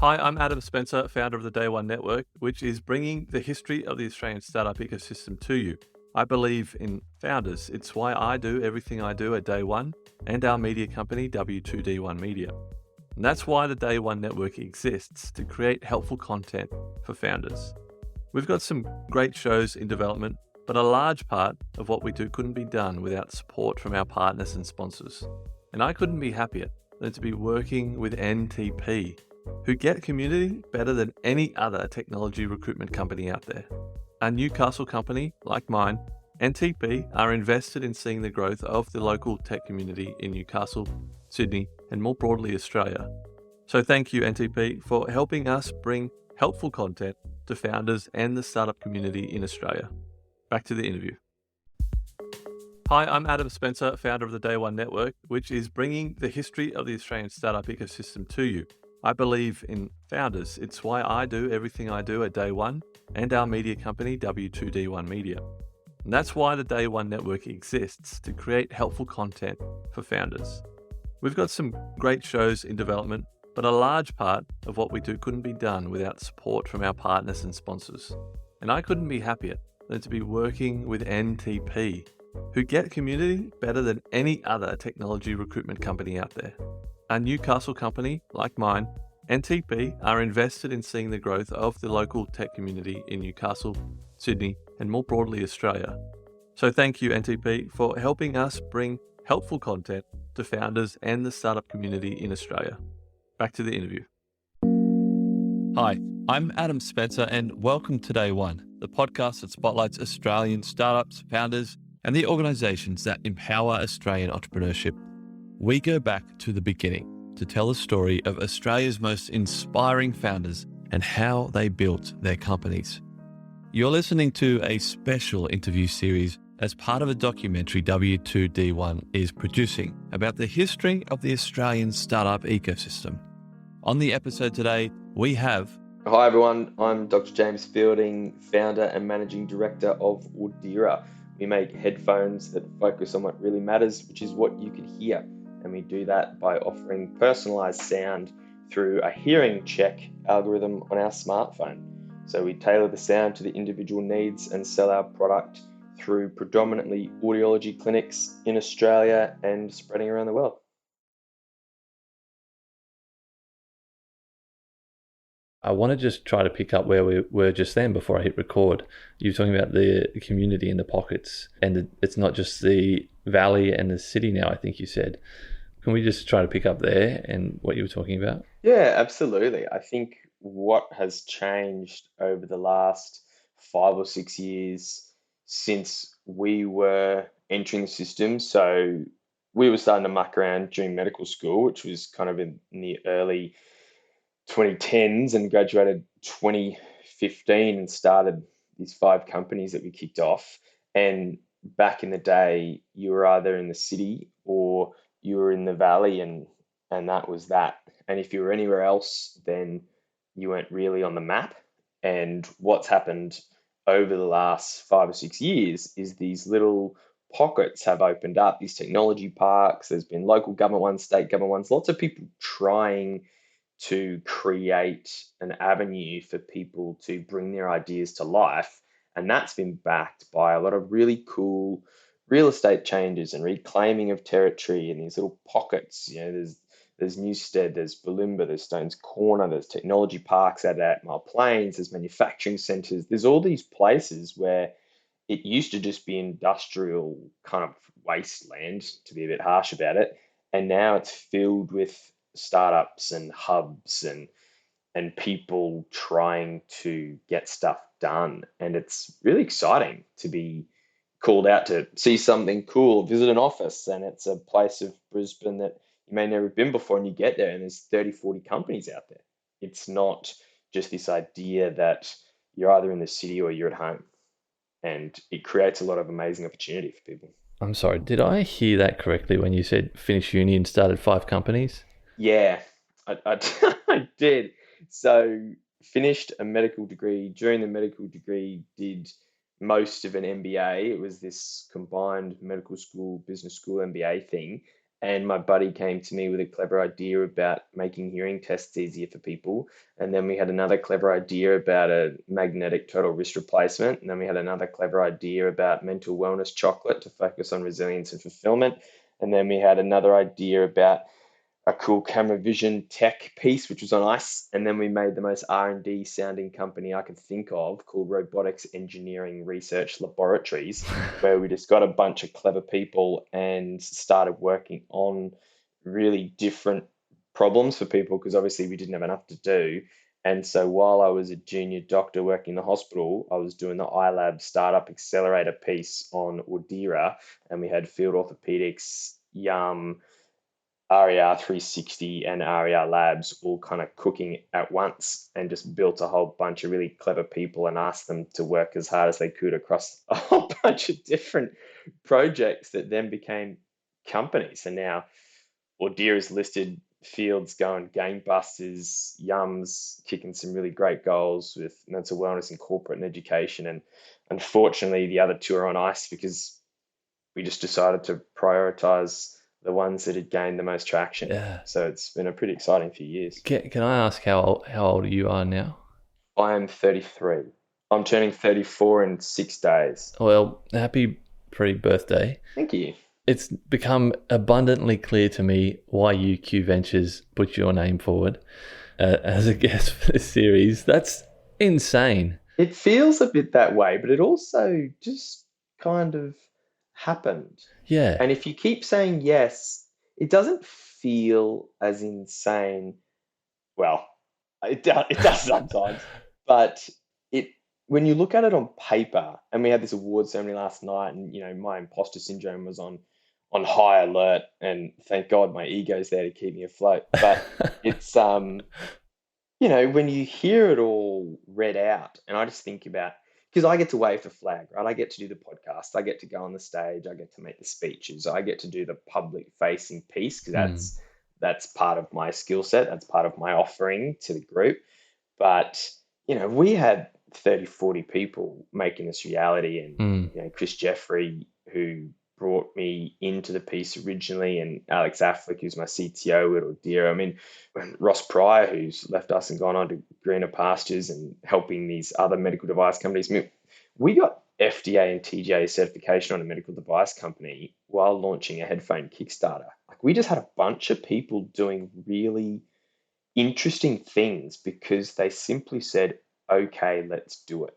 Hi, I'm Adam Spencer, founder of the Day One Network, which is bringing the history of the Australian startup ecosystem to you. I believe in founders. It's why I do everything I do at Day One and our media company, W2D1 Media. And that's why the Day One Network exists, to create helpful content for founders. We've got some great shows in development, but a large part of what we do couldn't be done without support from our partners and sponsors. And I couldn't be happier than to be working with NTP, who get community better than any other technology recruitment company out there. A Newcastle company like mine, NTP are invested in seeing the growth of the local tech community in Newcastle, Sydney, and more broadly Australia. So thank you, NTP, for helping us bring helpful content to founders and the startup community in Australia. Back to the interview. Hi, I'm Adam Spencer, founder of the Day One Network, which is bringing the history of the Australian startup ecosystem to you. I believe in founders. It's why I do everything I do at Day One and our media company, W2D1 Media. And that's why the Day One Network exists, to create helpful content for founders. We've got some great shows in development, but a large part of what we do couldn't be done without support from our partners and sponsors. And I couldn't be happier than to be working with NTP, who get community better than any other technology recruitment company out there. A Newcastle company like mine, NTP are invested in seeing the growth of the local tech community in Newcastle, Sydney, and more broadly Australia. So thank you, NTP, for helping us bring helpful content to founders and the startup community in Australia. Back to the interview. Hi, I'm Adam Spencer, and welcome to Day One, the podcast that spotlights Australian startups, founders, and the organisations that empower Australian entrepreneurship. We go back to the beginning to tell the story of Australia's most inspiring founders and how they built their companies. You're listening to a special interview series as part of a documentary W2D1 is producing about the history of the Australian startup ecosystem. On the episode today, we have... Hi everyone, I'm Dr. James Fielding, founder and managing director of Audeara. We make headphones that focus on what really matters, which is what you can hear. And we do that by offering personalized sound through a hearing check algorithm on our smartphone. So we tailor the sound to the individual needs and sell our product through predominantly audiology clinics in Australia and spreading around the world. I want to just try to pick up where we were just then before I hit record. You were talking about the community in the pockets, and it's not just the valley and the city now, I think you said. Can we just try to pick up there and what you were talking about? Yeah, absolutely. I think what has changed over the last 5 or 6 years since we were entering the system. So we were starting to muck around during medical school, which was kind of in the early 2010s, and graduated 2015 and started these 5 companies that we kicked off. And back in the day, you were either in the city or you were in the valley, and that was that. And if you were anywhere else, then you weren't really on the map. And what's happened over the last 5 or 6 years is these little pockets have opened up, these technology parks. There's been local government ones, state government ones, lots of people trying to create an avenue for people to bring their ideas to life. And that's been backed by a lot of really cool real estate changes and reclaiming of territory in these little pockets. There's Newstead, there's Bulimba, there's Stones Corner, there's technology parks out at Mile Plains, there's manufacturing centres. There's all these places where it used to just be industrial kind of wasteland, to be a bit harsh about it. And now it's filled with startups and hubs and people trying to get stuff done. And it's really exciting to be called out to see something cool, visit an office, and it's a place of Brisbane that you may never have been before, and you get there and there's 30, 40 companies out there. It's not just this idea that you're either in the city or you're at home. And it creates a lot of amazing opportunity for people. I'm sorry, did I hear that correctly when you said finished uni and started 5 companies? Yeah, I did. So finished a medical degree. During the medical degree, did most of an MBA. It was this combined medical school, business school, MBA thing. And my buddy came to me with a clever idea about making hearing tests easier for people. And then we had another clever idea about a magnetic total wrist replacement. And then we had another clever idea about mental wellness chocolate to focus on resilience and fulfillment. And then we had another idea about a cool camera vision tech piece, which was on ice. And then we made the most R&D sounding company I could think of called Robotics Engineering Research Laboratories, where we just got a bunch of clever people and started working on really different problems for people because obviously we didn't have enough to do. And so while I was a junior doctor working in the hospital, I was doing the iLabs startup accelerator piece on Audeara, and we had field orthopedics, Yum, RER 360 and RER Labs all kind of cooking at once and just built a whole bunch of really clever people and asked them to work as hard as they could across a whole bunch of different projects that then became companies. And now Audeara's listed, Fields going gangbusters, Yum's kicking some really great goals with mental wellness and corporate and education. And unfortunately, the other two are on ice because we just decided to prioritize the ones that had gained the most traction. Yeah. So it's been a pretty exciting few years. Can I ask how old you are now? I am 33. I'm turning 34 in 6 days. Well, happy pre-birthday. Thank you. It's become abundantly clear to me why UQ Ventures put your name forward as a guest for this series. That's insane. It feels a bit that way, but it also just kind of happened. Yeah. And if you keep saying yes, it doesn't feel as insane. Well, it does sometimes, but it when you look at it on paper, and we had this award ceremony last night, and my imposter syndrome was on high alert, and thank God my ego's there to keep me afloat. But it's when you hear it all read out, and I just think about because I get to wave the flag, right? I get to do the podcast, I get to go on the stage, I get to make the speeches, I get to do the public facing piece because Mm, that's part of my skill set, that's part of my offering to the group. But we had 30, 40 people making this reality, and mm. Chris Jeffrey, who brought me into the piece originally, and Alex Affleck, who's my CTO at Audeara. I mean, when Ross Pryor, who's left us and gone on to greener pastures and helping these other medical device companies. I mean, we got FDA and TGA certification on a medical device company while launching a headphone Kickstarter. Like we just had a bunch of people doing really interesting things because they simply said, okay, let's do it.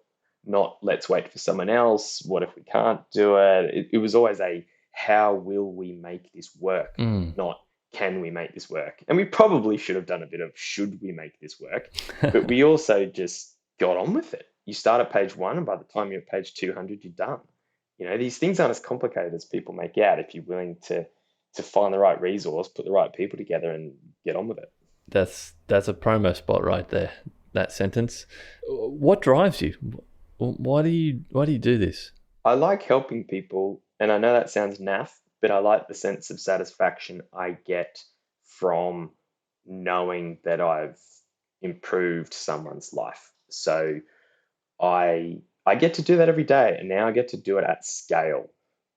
Not let's wait for someone else. What if we can't do it? It was always a how will we make this work? Mm. Not can we make this work? And we probably should have done a bit of should we make this work? But we also just got on with it. You start at page one, and by the time you're at page 200, you're done. These things aren't as complicated as people make out if you're willing to find the right resource, put the right people together, and get on with it. That's a promo spot right there. That sentence. What drives you? Why do you do this? I like helping people, and I know that sounds naff, but I like the sense of satisfaction I get from knowing that I've improved someone's life. So I get to do that every day, and now I get to do it at scale,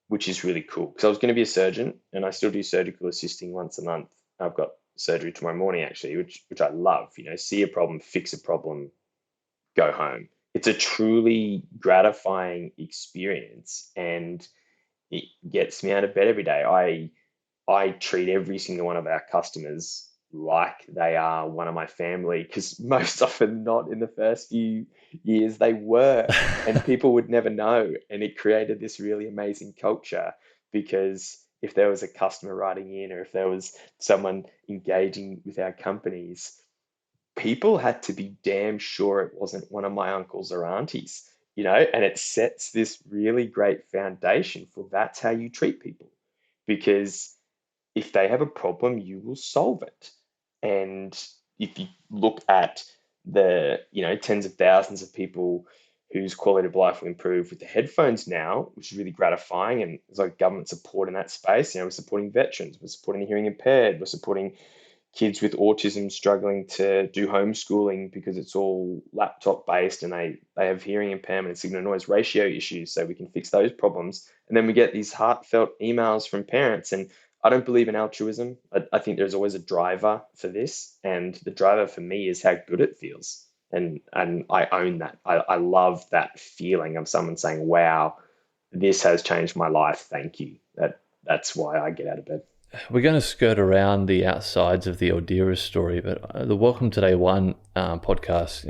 which is really cool. Because I was going to be a surgeon, and I still do surgical assisting once a month. I've got surgery tomorrow morning actually, which I love. See a problem, fix a problem, go home. It's a truly gratifying experience, and it gets me out of bed every day. I treat every single one of our customers like they are one of my family because most often not in the first few years they were, and people would never know. And it created this really amazing culture because if there was a customer writing in or if there was someone engaging with our companies, people had to be damn sure it wasn't one of my uncles or aunties, and it sets this really great foundation for that's how you treat people. Because if they have a problem, you will solve it. And if you look at the, tens of thousands of people whose quality of life will improve with the headphones now, which is really gratifying. And there's like government support in that space. We're supporting veterans, we're supporting the hearing impaired, we're supporting kids with autism struggling to do homeschooling because it's all laptop based and they have hearing impairment and signal noise ratio issues, so we can fix those problems. And then we get these heartfelt emails from parents, and I don't believe in altruism. I think there's always a driver for this, and the driver for me is how good it feels. And I own that. I love that feeling of someone saying, "Wow, this has changed my life. Thank you." That's why I get out of bed. We're going to skirt around the outsides of the Audeara story, but the Welcome to Day One podcast,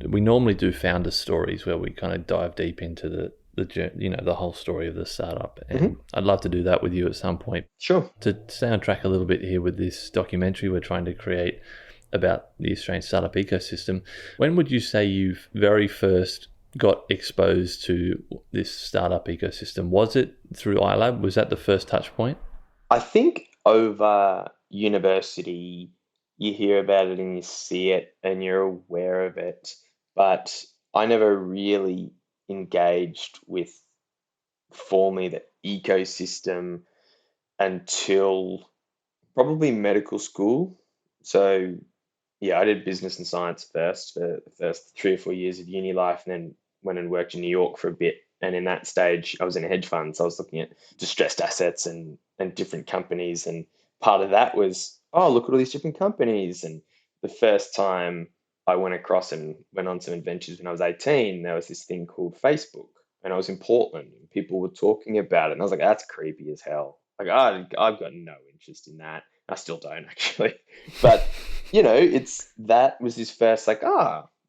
we normally do founder stories where we kind of dive deep into the whole story of the startup, and I'd love to do that with you at some point. Sure. To stay on track a little bit here with this documentary we're trying to create about the Australian startup ecosystem, when would you say you've very first got exposed to this startup ecosystem? Was it through iLab? Was that the first touch point? I think over university, you hear about it and you see it and you're aware of it, but I never really engaged with formally the ecosystem until probably medical school. So yeah, I did business and science first for the first 3 or 4 years of uni life, and then went and worked in New York for a bit. And in that stage, I was in a hedge fund, so I was looking at distressed assets and different companies. And part of that was, oh, look at all these different companies. And the first time I went across and went on some adventures when I was 18, there was this thing called Facebook, and I was in Portland, and people were talking about it, and I was like, that's creepy as hell. Like, I've got no interest in that. I still don't actually, but it's that was his first like,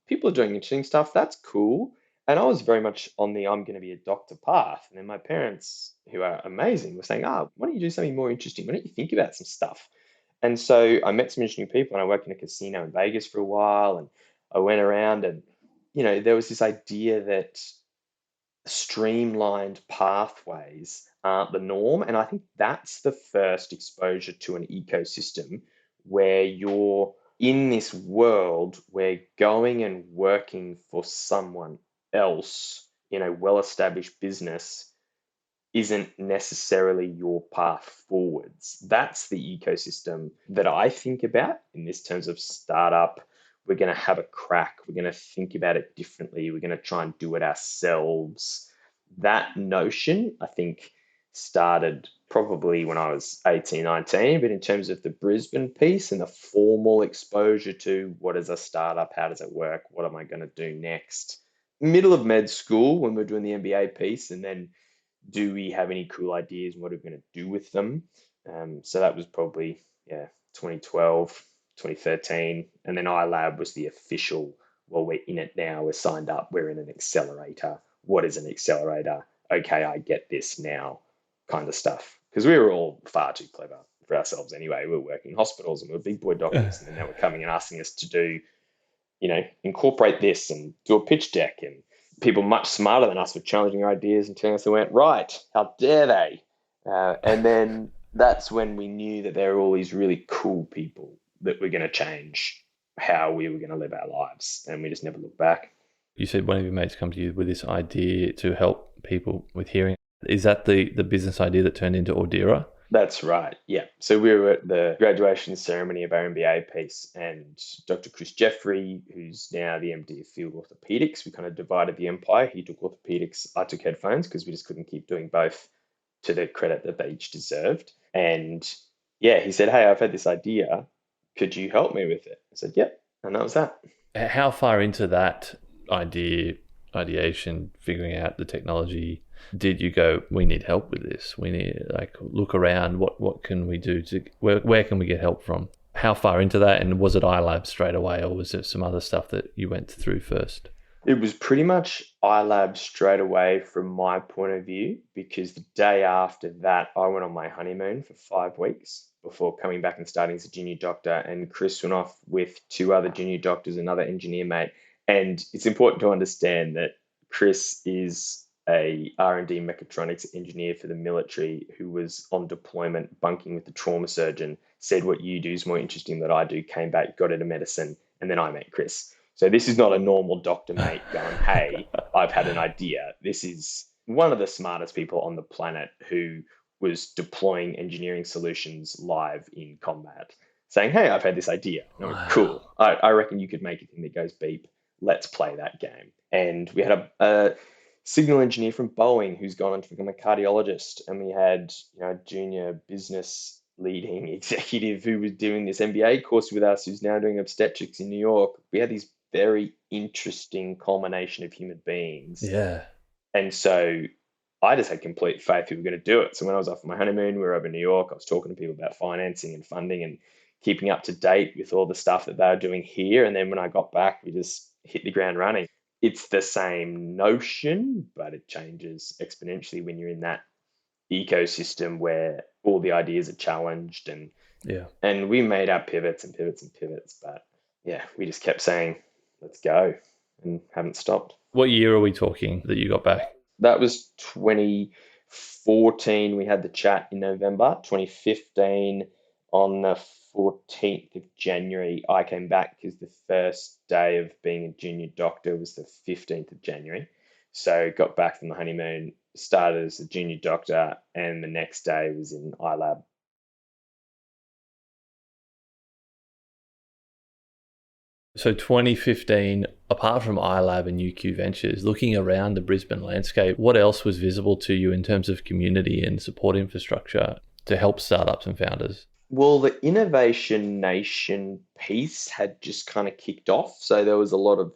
people are doing interesting stuff. That's cool. And I was very much on the I'm going to be a doctor path. And then my parents, who are amazing, were saying, why don't you do something more interesting? Why don't you think about some stuff? And so I met some interesting people, and I worked in a casino in Vegas for a while, and I went around, and there was this idea that streamlined pathways aren't the norm. And I think that's the first exposure to an ecosystem where you're in this world where going and working for someone else in a well established business isn't necessarily your path forwards. That's the ecosystem that I think about in this terms of startup. We're going to have a crack. We're going to think about it differently. We're going to try and do it ourselves. That notion, I think, started probably when I was 18, 19, but in terms of the Brisbane piece and the formal exposure to what is a startup, how does it work, what am I going to do next? Middle of med school when we're doing the MBA piece, and then do we have any cool ideas and what are we going to do with them? So that was probably 2012, 2013, and then iLab was the official. Well, we're in it now. We're signed up. We're in an accelerator. What is an accelerator? Okay, I get this now, kind of stuff. Because we were all far too clever for ourselves anyway. We were working in hospitals and we were big boy doctors, and then they were coming and asking us to do, incorporate this and do a pitch deck, and people much smarter than us were challenging our ideas and telling us they weren't right. How dare they? And then that's when we knew that there were all these really cool people that were going to change how we were going to live our lives. And we just never looked back. You said one of your mates come to you with this idea to help people with hearing. Is that the business idea that turned into Audeara? That's right. Yeah. So we were at the graduation ceremony of our MBA piece, and Dr. Chris Jeffrey, who's now the MD of Field Orthopedics, we kind of divided the empire. He took orthopedics, I took headphones, because we just couldn't keep doing both to the credit that they each deserved. And yeah, he said, "Hey, I've had this idea. Could you help me with it?" I said, "Yep." And that was that. How far into that ideation, figuring out the technology, did you go, we need help with this? We need, look around, what can we do where can we get help from? How far into that, and was it iLabs straight away, or was there some other stuff that you went through first? It was pretty much iLabs straight away from my point of view, because the day after that, I went on my honeymoon for 5 weeks before coming back and starting as a junior doctor. And Chris went off with two other junior doctors, another engineer mate. And it's important to understand that Chris is a R&D mechatronics engineer for the military who was on deployment bunking with the trauma surgeon, said what you do is more interesting than I do, came back, got into medicine, and then I met Chris. So this is not a normal doctor mate going, "Hey, I've had an idea." This is one of the smartest people on the planet who was deploying engineering solutions live in combat, saying, "Hey, I've had this idea." And I went, "Cool. I reckon you could make a thing that goes beep. Let's play that game." And we had a signal engineer from Boeing who's gone on to become a cardiologist, and we had a junior business leading executive who was doing this MBA course with us, who's now doing obstetrics in New York. We had these very interesting culmination of human beings, Yeah. and so I just had complete faith we were going to do it. So when I was off on my honeymoon, we were over in New York. I was talking to people about financing and funding and keeping up to date with all the stuff that they were doing here. And then when I got back, we just hit the ground running. It's the same notion, but it changes exponentially when you're in that ecosystem where all the ideas are challenged, Yeah. and we made our pivots and pivots and pivots. But yeah, we just kept saying, let's go, and haven't stopped. What year are we talking that you got back? That was 2014. We had the chat in November. 2015, on the 14th of January, I came back because the first day of being a junior doctor was the 15th of January. So got back from the honeymoon, started as a junior doctor, and the next day was in iLab. So 2015, apart from iLab and UQ Ventures, looking around the Brisbane landscape, what else was visible to you in terms of community and support infrastructure to help startups and founders? Well, the Innovation Nation piece had just kind of kicked off. So there was a lot of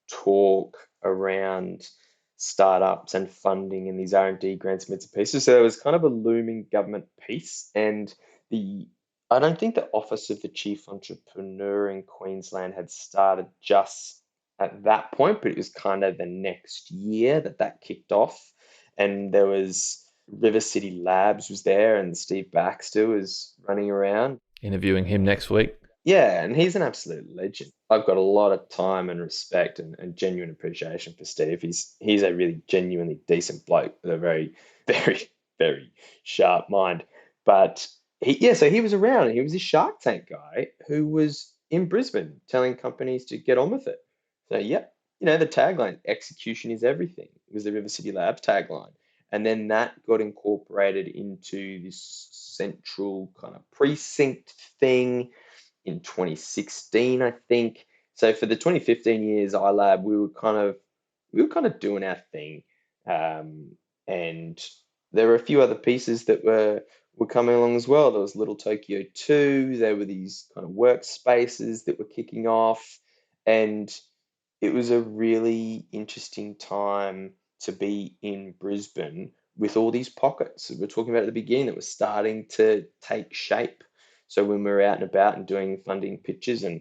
talk around startups and funding and these R&D grants and bits and pieces. So there was kind of a looming government piece. And the I don't think the Office of the Chief Entrepreneur in Queensland had started just at that point, but it was kind of the next year that that kicked off. And there was River City Labs was there, and Steve Baxter was running around. Interviewing him next week. Yeah, and he's an absolute legend. I've got a lot of time and respect and genuine appreciation for Steve. He's a really genuinely decent bloke with a very, very, very sharp mind. But so he was around, and he was a Shark Tank guy who was in Brisbane telling companies to get on with it. So yep, the tagline, execution is everything. It was the River City Labs tagline. And then that got incorporated into this central kind of precinct thing in 2016, I think. So for the 2015 years, iLab, we were kind of doing our thing, and there were a few other pieces that were coming along as well. There was Little Tokyo 2. There were these kind of workspaces that were kicking off, and it was a really interesting time to be in Brisbane with all these pockets that we're talking about at the beginning that were starting to take shape. So when we were out and about and doing funding pitches and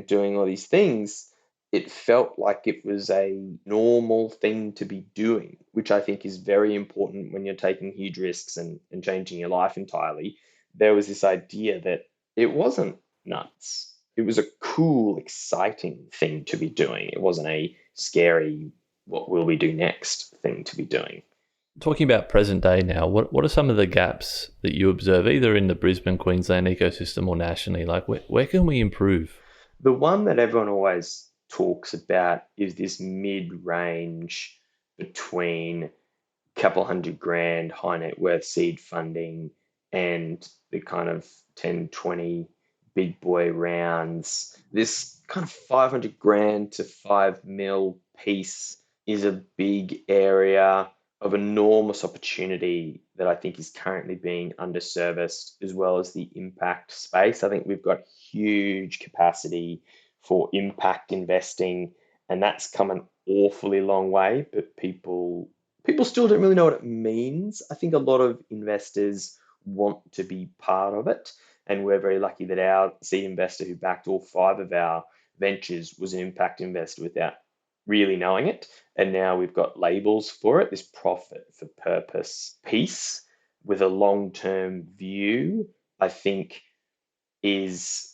doing all these things, it felt like it was a normal thing to be doing, which I think is very important when you're taking huge risks and changing your life entirely. There was this idea that it wasn't nuts. It was a cool, exciting thing to be doing. It wasn't a scary, what will we do next thing to be doing. Talking about present day now, what are some of the gaps that you observe either in the Brisbane, Queensland ecosystem or nationally? Like where can we improve? The one that everyone always talks about is this mid range between couple hundred grand high net worth seed funding and the kind of 10, 20 big boy rounds. This kind of 500 grand to 5 mil piece is a big area of enormous opportunity that I think is currently being underserviced, as well as the impact space. I think we've got huge capacity for impact investing, and that's come an awfully long way, but people still don't really know what it means. I think a lot of investors want to be part of it. And we're very lucky that our seed investor who backed all five of our ventures was an impact investor without really knowing it. And now we've got labels for it, this profit for purpose piece with a long-term view, I think is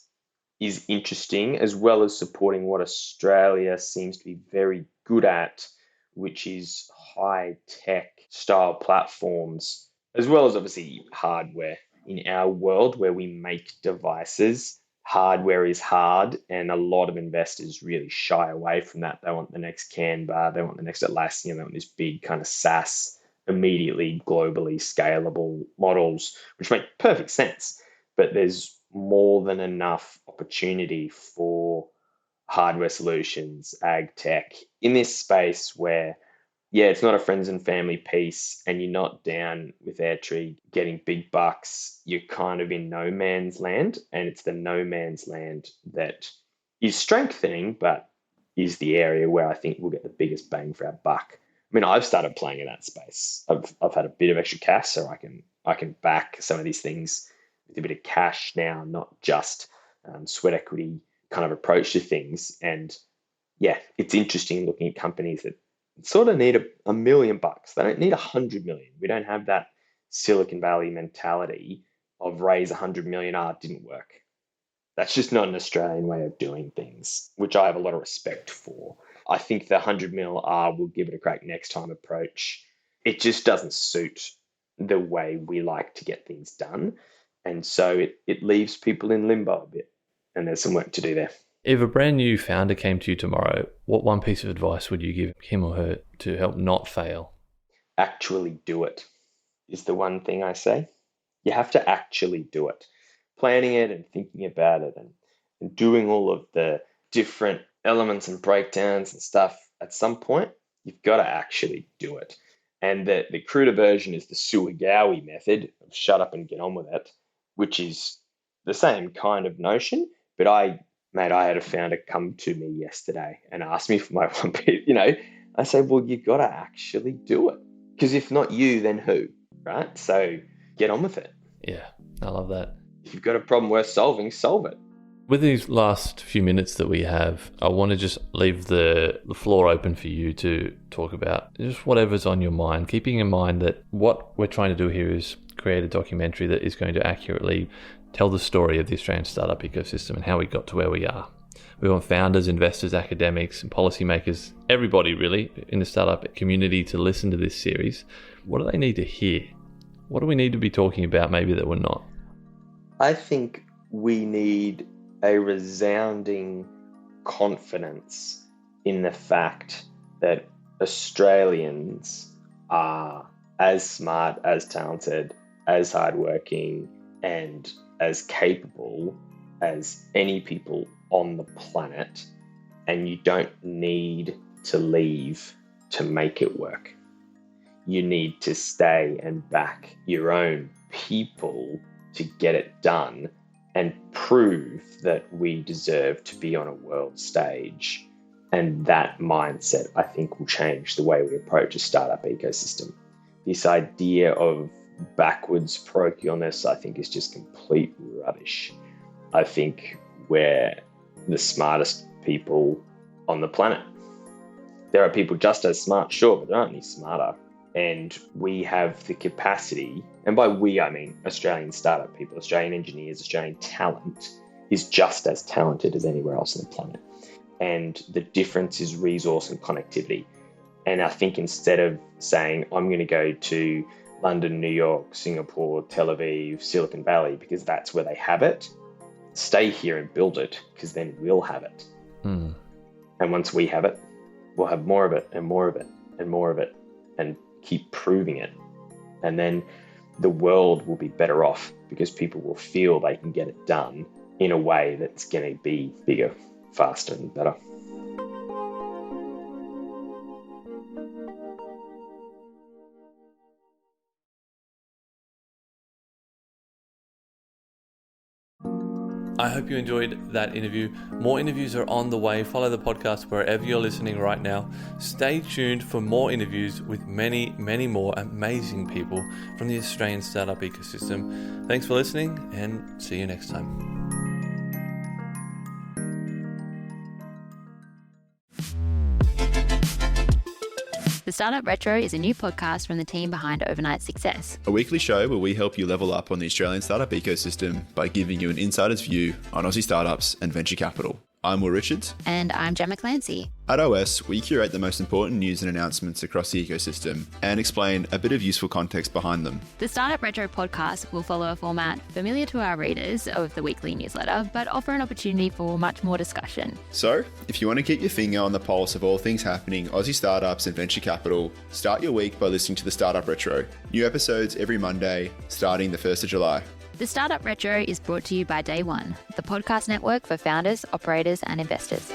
is interesting, as well as supporting what Australia seems to be very good at, which is high tech style platforms, as well as obviously hardware. In our world where we make devices, hardware is hard, and a lot of investors really shy away from that. They want the next Canva, they want the next Atlassian, they want this big kind of SaaS, immediately globally scalable models, which make perfect sense. But there's more than enough opportunity for hardware solutions, ag tech in this space where yeah, it's not a friends and family piece, and you're not down with Airtree getting big bucks. You're kind of in no man's land, and it's the no man's land that is strengthening, but is the area where I think we'll get the biggest bang for our buck. I mean, I've started playing in that space. I've had a bit of extra cash, so I can back some of these things with a bit of cash now, not just sweat equity kind of approach to things. And yeah, it's interesting looking at companies that sort of need a million bucks. They don't need 100 million. We don't have that Silicon Valley mentality of raise 100 million. It didn't work. That's just not an Australian way of doing things, which I have a lot of respect for. I think the 100 mil will give it a crack next time approach. It just doesn't suit the way we like to get things done. And so it leaves people in limbo a bit. And there's some work to do there. If a brand new founder came to you tomorrow, what one piece of advice would you give him or her to help not fail? Actually do it is the one thing I say. You have to actually do it. Planning it and thinking about it and doing all of the different elements and breakdowns and stuff, at some point, you've got to actually do it. And the cruder version is the Suagawi method of shut up and get on with it, which is the same kind of notion. But I had a founder come to me yesterday and ask me for my one piece. I said, well, you've got to actually do it. Because if not you, then who, right? So get on with it. Yeah, I love that. If you've got a problem worth solving, solve it. With these last few minutes that we have, I want to just leave the floor open for you to talk about just whatever's on your mind, keeping in mind that what we're trying to do here is create a documentary that is going to accurately tell the story of the Australian startup ecosystem and how we got to where we are. We want founders, investors, academics, and policymakers, everybody really in the startup community to listen to this series. What do they need to hear? What do we need to be talking about maybe that we're not? I think we need a resounding confidence in the fact that Australians are as smart, as talented, as hardworking, and as capable as any people on the planet, and you don't need to leave to make it work. You need to stay and back your own people to get it done and prove that we deserve to be on a world stage. And that mindset, I think, will change the way we approach a startup ecosystem. This idea of backwards parochialness, I think, is just complete rubbish. I think we're the smartest people on the planet. There are people just as smart, sure, but there aren't any smarter. And we have the capacity, and by we, I mean Australian startup people, Australian engineers, Australian talent is just as talented as anywhere else on the planet. And the difference is resource and connectivity. And I think instead of saying, I'm going to go to London, New York, Singapore, Tel Aviv, Silicon Valley, because that's where they have it, stay here and build it, because then we'll have it. And once we have it, we'll have more of it and more of it and more of it and keep proving it. And then the world will be better off because people will feel they can get it done in a way that's going to be bigger, faster, and better. I hope you enjoyed that interview. More interviews are on the way. Follow the podcast wherever you're listening right now. Stay tuned for more interviews with many, many more amazing people from the Australian startup ecosystem. Thanks for listening and see you next time. The Startup Retro is a new podcast from the team behind Overnight Success. A weekly show where we help you level up on the Australian startup ecosystem by giving you an insider's view on Aussie startups and venture capital. I'm Will Richards. And I'm Gemma Clancy. At OS, we curate the most important news and announcements across the ecosystem and explain a bit of useful context behind them. The Startup Retro podcast will follow a format familiar to our readers of the weekly newsletter, but offer an opportunity for much more discussion. So, if you want to keep your finger on the pulse of all things happening Aussie startups and venture capital, start your week by listening to the Startup Retro. New episodes every Monday, starting the 1st of July. The Startup Retro is brought to you by Day One, the podcast network for founders, operators, and investors.